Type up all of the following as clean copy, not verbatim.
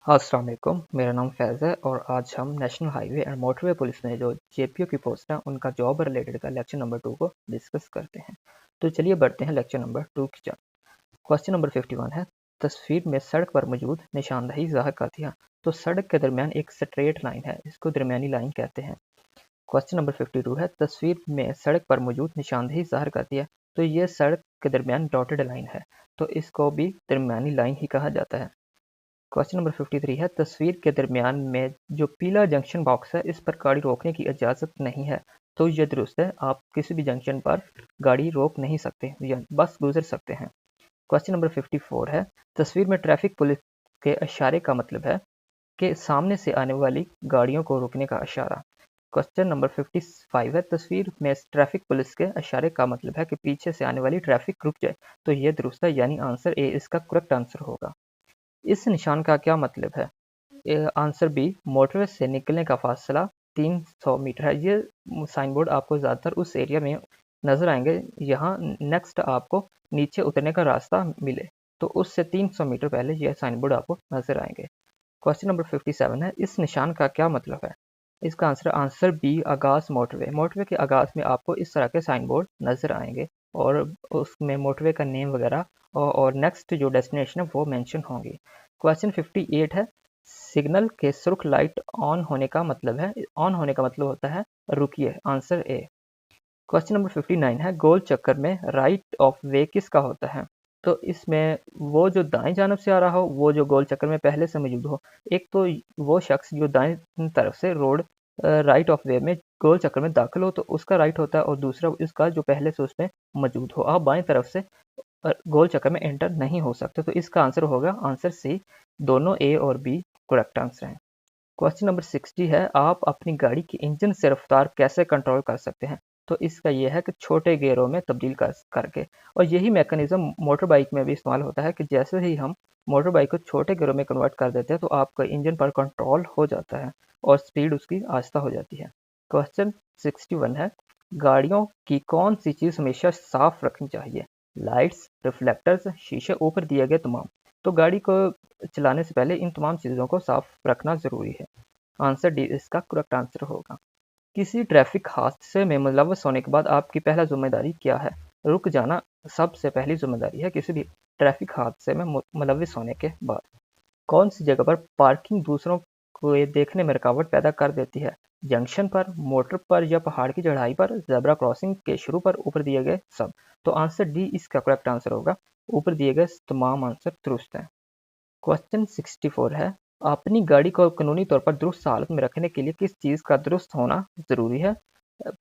अस्सलाम वालेकुम, मेरा नाम फैज़ है और आज हम national highway and motorway police में जो जेपीओ की पोस्ट है उनका जॉब रिलेटेड का लेक्चर नंबर 2 को डिस्कस करते हैं। तो चलिए बढ़ते हैं लेक्चर नंबर 2 की जान। क्वेश्चन नंबर 51 है, तस्वीर में सड़क पर मौजूद निशानदही ज़ाहिर करती है। तो सड़क के दरमियान एक स्ट्रेट लाइन है, इसको दरमियानी लाइन कहते हैं। क्वेश्चन नंबर 52 है, तस्वीर में सड़क पर मौजूद निशानदही ज़ाहिर करती है। तो ये सड़क के दरमियान डॉटेड लाइन है, तो इसको भी दरमियानी लाइन ही कहा जाता है। क्वेश्चन नंबर 53 है, तस्वीर के दरमियान में जो पीला जंक्शन बॉक्स है इस पर गाड़ी रोकने की इजाज़त नहीं है। तो ये दुरुस्त है, आप किसी भी जंक्शन पर गाड़ी रोक नहीं सकते या बस गुजर सकते हैं। क्वेश्चन नंबर 54 है, तस्वीर में ट्रैफिक पुलिस के इशारे का मतलब है कि सामने से आने वाली गाड़ियों को रोकने का इशारा। क्वेश्चन नंबर 55 है, तस्वीर में ट्रैफिक पुलिस के इशारे का मतलब है कि पीछे से आने वाली ट्रैफिक रुक जाए। तो ये दुरुस्त है, यानी आंसर ए इसका करेक्ट आंसर होगा। इस निशान का क्या मतलब है? आंसर बी, मोटरवे से निकलने का फासला 300 मीटर है। ये साइन बोर्ड आपको ज़्यादातर उस एरिया में नज़र आएंगे यहाँ नेक्स्ट आपको नीचे उतरने का रास्ता मिले, तो उससे 300 मीटर पहले यह साइन बोर्ड आपको नज़र आएंगे। क्वेश्चन नंबर 57 है, इस निशान का क्या मतलब है? इसका आंसर बी, आगाज़ मोटरवे। मोटरवे के आगाज़ में आपको इस तरह के साइन बोर्ड नज़र आएंगे और उसमें मोटरवे का नेम वगैरह और नेक्स्ट जो डेस्टिनेशन है वो मेंशन होंगी। क्वेश्चन 58 है, सिग्नल के सुर्ख लाइट ऑन होने का मतलब होता है रुकिए। Answer A. क्वेश्चन नंबर 59 है, गोल चक्कर में राइट ऑफ वे किसका होता है? तो इसमें वो जो दाएं जानब से आ रहा हो, वो जो गोल चक्कर में पहले से मौजूद हो। एक तो वो शख्स जो दाएं तरफ से रोड राइट ऑफ वे में गोल चक्कर में दाखिल हो तो उसका राइट होता है, और दूसरा उसका जो पहले से उसमें मौजूद हो। आप बाएं तरफ से गोल चक्कर में एंटर नहीं हो सकते, तो इसका आंसर होगा आंसर सी। दोनों ए और बी करेक्ट आंसर हैं। क्वेश्चन नंबर 60 है, आप अपनी गाड़ी की इंजन से रफ्तार कैसे कंट्रोल कर सकते हैं? तो इसका यह है कि छोटे गियरों में तब्दील करके, और यही मैकेनिज्म मोटर बाइक में भी इस्तेमाल होता है कि जैसे ही हम मोटर बाइक को छोटे गियरों में कन्वर्ट कर देते हैं तो आपका इंजन पर कंट्रोल हो जाता है और स्पीड उसकी आहिस्ता हो जाती है। क्वेश्चन 61 है, गाड़ियों की कौन सी चीज़ हमेशा साफ रखनी चाहिए? लाइट्स, रिफ्लेक्टर्स, शीशे, ऊपर दिए गए तमाम। तो गाड़ी को चलाने से पहले इन तमाम चीज़ों को साफ रखना ज़रूरी है। आंसर डी इसका करेक्ट आंसर होगा। किसी ट्रैफिक हादसे में मुलव्वस होने के बाद आपकी पहला जिम्मेदारी क्या है? रुक जाना सबसे पहली जिम्मेदारी है किसी भी ट्रैफिक हादसे में मुलव्वस होने के बाद। कौन सी जगह पर पार्किंग दूसरों को ये देखने में रुकावट पैदा कर देती है? जंक्शन पर, मोटर पर या पहाड़ की चढ़ाई पर, ज़ेब्रा क्रॉसिंग के शुरू पर, ऊपर दिए गए सब। तो आंसर डी इसका करेक्ट आंसर होगा। ऊपर दिए गए तमाम आंसर दुरुस्त हैं। क्वेश्चन 64 है, अपनी गाड़ी को कानूनी तौर पर दुरुस्त हालत में रखने के लिए किस चीज़ का दुरुस्त होना ज़रूरी है?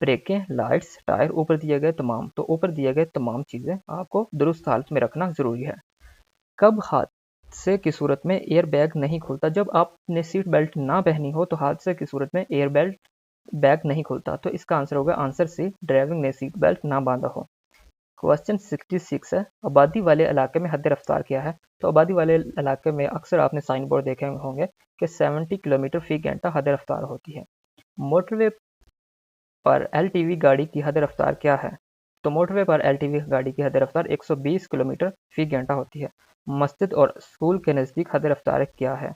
ब्रेकें, लाइट्स, टायर, ऊपर दिए गए तमाम। तो ऊपर दिए गए तमाम चीज़ें आपको दुरुस्त हालत में रखना ज़रूरी है। कब हादसे की सूरत में एयर बैग नहीं खुलता? जब आपने सीट बेल्ट ना पहनी हो तो हादसे की सूरत में एयर बैग नहीं खुलता। तो इसका आंसर होगा आंसर सी, ड्राइविंग ने सीट बेल्ट ना बांधा हो। क्वेश्चन 66 है, आबादी वाले इलाके में हद रफ्तार क्या है? तो आबादी वाले इलाके में अक्सर आपने साइन बोर्ड देखे होंगे कि 70 किलोमीटर फी घंटा हद रफ्तार होती है। मोटरवे पर एलटीवी गाड़ी की हद रफ्तार क्या है? तो मोटरवे पर एलटीवी गाड़ी की हद रफ्तार 120 किलोमीटर फी घंटा होती है। मस्जिद और स्कूल के नज़दीक हद रफ्तार क्या है?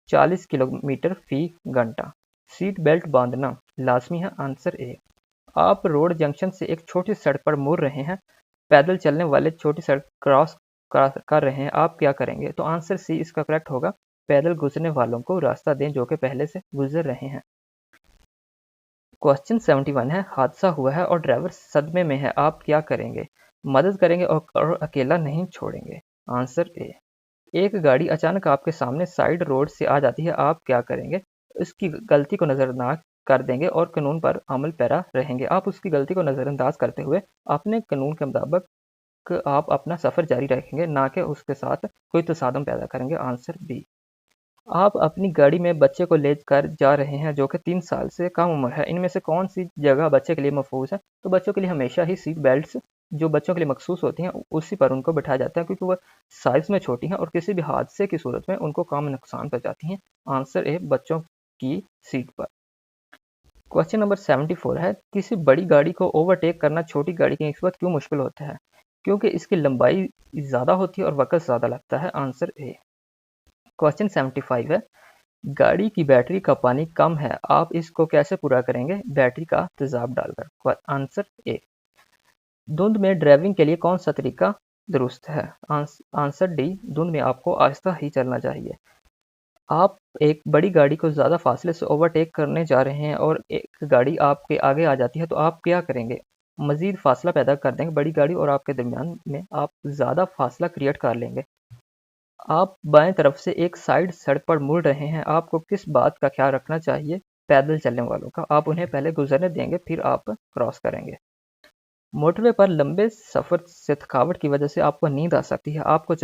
40 किलोमीटर फी घंटा। सीट बेल्ट बांधना लाजमी है। Answer A. आप रोड जंक्शन से एक छोटी सड़क पर मुड़ रहे हैं, पैदल चलने वाले छोटी सड़क क्रॉस कर रहे हैं, आप क्या करेंगे? तो आंसर सी इसका करेक्ट होगा। पैदल गुजरने वालों को रास्ता दें जो कि पहले से गुजर रहे हैं। क्वेश्चन 71 है, हादसा हुआ है और ड्राइवर सदमे में है, आप क्या करेंगे? मदद करेंगे और अकेला नहीं छोड़ेंगे। Answer A. एक गाड़ी अचानक आपके सामने साइड रोड से आ जाती है, आप क्या करेंगे? उसकी गलती को नज़रअंदाज कर देंगे और कानून पर अमल पैरा रहेंगे। आप उसकी गलती को नज़रअंदाज करते हुए अपने कानून के मुताबिक आप अपना सफ़र जारी रखेंगे, ना कि उसके साथ कोई तसादम पैदा करेंगे। Answer B. आप अपनी गाड़ी में बच्चे को ले कर जा रहे हैं जो कि 3 साल से कम उम्र है, इनमें से कौन सी जगह बच्चे के लिए महफूज है? तो बच्चों के लिए हमेशा ही सीट बेल्ट्स जो बच्चों के लिए मखसूस होती हैं उसी पर उनको बिठाया जाता है, क्योंकि वह साइज़ में छोटी हैं और किसी भी हादसे की सूरत में उनको कम नुकसान पहुँचाती हैं। आंसर ए, बच्चों की सीट पर। क्वेश्चन नंबर 74 है, किसी बड़ी गाड़ी को ओवरटेक करना छोटी गाड़ी की निस्बत क्यों मुश्किल होता है? क्योंकि इसकी लंबाई ज़्यादा होती है और वक़्त ज़्यादा लगता है। Answer A. क्वेश्चन 75 है, गाड़ी की बैटरी का पानी कम है, आप इसको कैसे पूरा करेंगे? बैटरी का तेजाब डालकर। Answer A. धुंध में ड्राइविंग के लिए कौन सा तरीका दुरुस्त है? आंसर डी, धुंध में आपको आहिस्ता ही चलना चाहिए। आप एक बड़ी गाड़ी को ज़्यादा फासले से ओवरटेक करने जा रहे हैं और एक गाड़ी आपके आगे आ जाती है, तो आप क्या करेंगे? मज़ीद फासला पैदा कर देंगे, बड़ी गाड़ी और आपके दरमियान में आप ज़्यादा फासला क्रिएट कर लेंगे। आप बाएं तरफ से एक साइड सड़क पर मुड़ रहे हैं, आपको किस बात का ख्याल रखना चाहिए? पैदल चलने वालों का। आप उन्हें पहले गुजरने देंगे, फिर आप क्रॉस करेंगे। मोटरवे पर लंबे सफ़र से थकावट की वजह से आपको नींद आ सकती है, आपको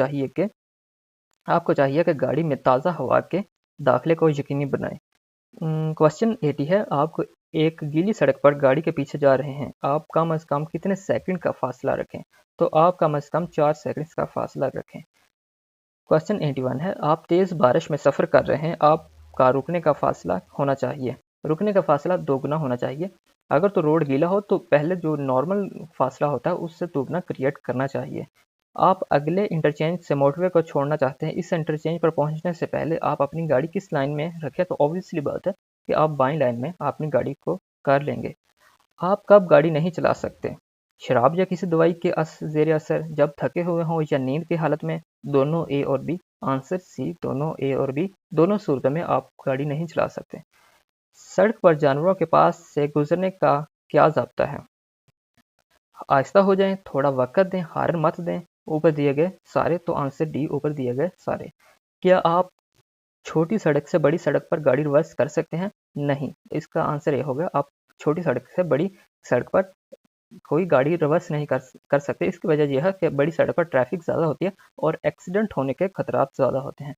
चाहिए कि गाड़ी में ताज़ा हवा के दाखिले को यकीनी बनाएं। क्वेश्चन 80 है, आप एक गीली सड़क पर गाड़ी के पीछे जा रहे हैं, आप कम अज़ कम कितने सेकंड का फासला रखें? तो आप कम अज़ कम 4 सेकंड का फासला रखें। क्वेश्चन 81 है, आप तेज़ बारिश में सफ़र कर रहे हैं, आपका रुकने का फासला होना चाहिए, रुकने का फासला दोगुना होना चाहिए। अगर तो रोड गीला हो तो पहले जो नॉर्मल फासला होता है उससे दोगुना क्रिएट करना चाहिए। आप अगले इंटरचेंज से मोटरवे को छोड़ना चाहते हैं, इस इंटरचेंज पर पहुंचने से पहले आप अपनी गाड़ी किस लाइन में रखें? तो ऑब्वियसली बात है कि आप बाईं लाइन में अपनी गाड़ी को कर लेंगे। आप कब गाड़ी नहीं चला सकते? शराब या किसी दवाई के ज़ेर असर, जब थके हुए हों या नींद की हालत में, दोनों ए और बी। आंसर सी, दोनों ए और बी। दोनों सूरतों में आप गाड़ी नहीं चला सकते। सड़क पर जानवरों के पास से गुजरने का क्या ज़ाब्ता है? आहिस्ता हो जाएं, थोड़ा वक्त दें, हार्न मत दें, ऊपर दिए गए सारे। तो आंसर डी, ऊपर दिए गए सारे। क्या आप छोटी सड़क से बड़ी सड़क पर गाड़ी रिवर्स कर सकते हैं? नहीं। इसका आंसर ये होगा, आप छोटी सड़क से बड़ी सड़क पर कोई गाड़ी रिवर्स नहीं कर सकते। इसकी वजह यह है कि बड़ी सड़क पर ट्रैफिक ज़्यादा होती है और एक्सीडेंट होने के खतरात ज़्यादा होते हैं।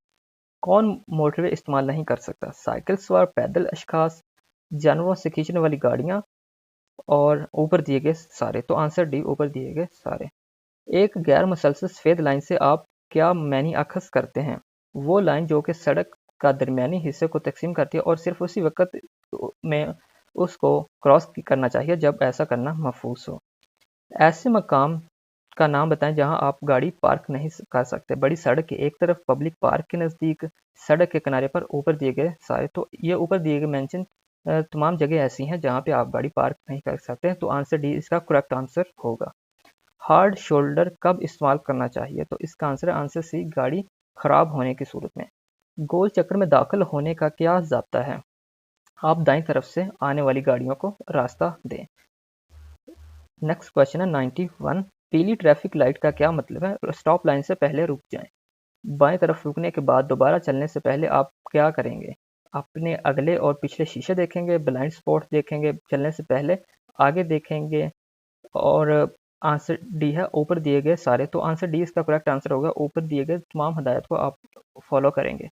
कौन मोटरवे इस्तेमाल नहीं कर सकता? साइकिल सवार, पैदल अशखास, जानवरों से खींचने वाली गाड़ियाँ और ऊपर दिए गए सारे। तो आंसर डी, ऊपर दिए गए सारे। एक गैर मुसलसल सफ़ेद लाइन से आप क्या मैनी अखज़ करते हैं? वो लाइन जो कि सड़क का दरमियानी हिस्से को तकसीम करती है और सिर्फ उसी वक्त में उसको क्रॉस करना चाहिए जब ऐसा करना महफूज हो। ऐसे मकाम का नाम बताएं जहां आप गाड़ी पार्क नहीं कर सकते। बड़ी सड़क के एक तरफ, पब्लिक पार्क के नज़दीक, सड़क के किनारे पर, ऊपर दिए गए सारे। तो ये ऊपर दिए गए मेंशन तमाम जगह ऐसी हैं जहां पे आप गाड़ी पार्क नहीं कर सकते। तो आंसर डी इसका करेक्ट आंसर होगा। हार्ड शोल्डर कब इस्तेमाल करना चाहिए? तो इसका आंसर है आंसर सी, गाड़ी खराब होने की सूरत में। गोल चक्कर में दाखिल होने का क्या ज़ाब्ता है? आप दाईं तरफ से आने वाली गाड़ियों को रास्ता दें। नेक्स्ट क्वेश्चन है 91, पीली ट्रैफिक लाइट का क्या मतलब है? स्टॉप लाइन से पहले रुक जाएं। बाएं तरफ रुकने के बाद दोबारा चलने से पहले आप क्या करेंगे? अपने अगले और पिछले शीशे देखेंगे, ब्लाइंड स्पॉट देखेंगे, चलने से पहले आगे देखेंगे और आंसर डी है, ऊपर दिए गए सारे। तो आंसर डी इसका करेक्ट आंसर होगा, ऊपर दिए गए तमाम हदायत को आप फॉलो करेंगे।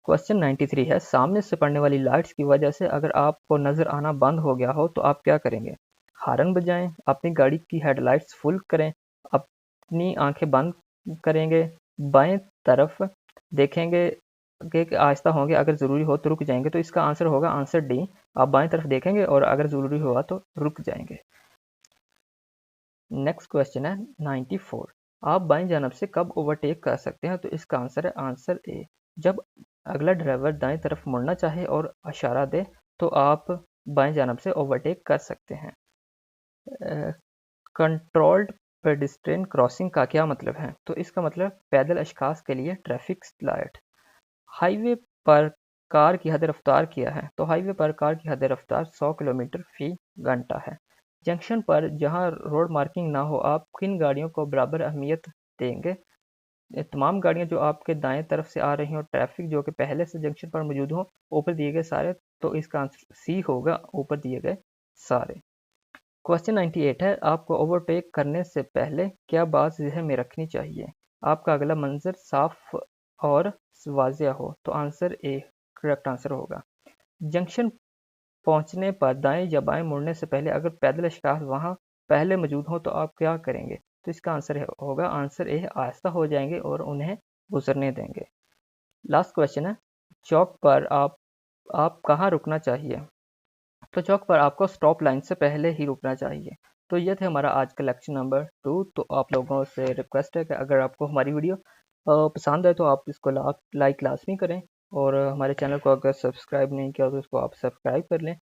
क्वेश्चन 93 है, सामने से पड़ने वाली लाइट्स की वजह से अगर आपको नज़र आना बंद हो गया हो तो आप क्या करेंगे? हार्न बजाएं, अपनी गाड़ी की हेडलाइट्स फुल करें, अपनी आंखें बंद करेंगे, बाएं तरफ देखेंगे कि आहिस्ता होंगे, अगर ज़रूरी हो तो रुक जाएंगे। तो इसका आंसर होगा आंसर डी, आप बाएं तरफ देखेंगे और अगर ज़रूरी हुआ तो रुक जाएंगे। नेक्स्ट क्वेश्चन है 94, आप बाईं जानब से कब ओवरटेक कर सकते हैं? तो इसका आंसर है आंसर ए, जब अगला ड्राइवर दाएं तरफ मुड़ना चाहे और इशारा दे तो आप बाएं जानब से ओवरटेक कर सकते हैं। कंट्रोल्ड पेडेस्ट्रियन क्रॉसिंग का क्या मतलब है? तो इसका मतलब पैदल अशखास के लिए ट्रैफिक लाइट। हाईवे पर कार की हद रफ्तार क्या है? तो हाईवे पर कार की हद रफ्तार 100 किलोमीटर फी घंटा है। जंक्शन पर जहां रोड मार्किंग ना हो, आप किन गाड़ियों को बराबर अहमियत देंगे? तमाम गाड़ियां जो आपके दाएं तरफ से आ रही हो, ट्रैफिक जो कि पहले से जंक्शन पर मौजूद हो, ऊपर दिए गए सारे। तो इसका आंसर सी होगा, ऊपर दिए गए सारे। क्वेश्चन 98 है, आपको ओवरटेक करने से पहले क्या बात ज़हन में रखनी चाहिए? आपका अगला मंजर साफ और वाज़िया हो। तो आंसर ए करेक्ट आंसर होगा। जंक्शन पहुंचने पर दाएं या बाएं मुड़ने से पहले अगर पैदल अशखास वहां पहले मौजूद हो तो आप क्या करेंगे? तो इसका आंसर होगा आंसर ए, आहिस्ता हो जाएंगे और उन्हें गुजरने देंगे। लास्ट क्वेश्चन है, चौक पर आप कहाँ रुकना चाहिए? तो चौक पर आपको स्टॉप लाइन से पहले ही रुकना चाहिए। तो ये थे हमारा आज का लेक्चर नंबर 2। तो आप लोगों से रिक्वेस्ट है कि अगर आपको हमारी वीडियो पसंद है तो आप इसको लाइक लाजमी करें, और हमारे चैनल को अगर सब्सक्राइब नहीं किया तो इसको आप सब्सक्राइब कर लें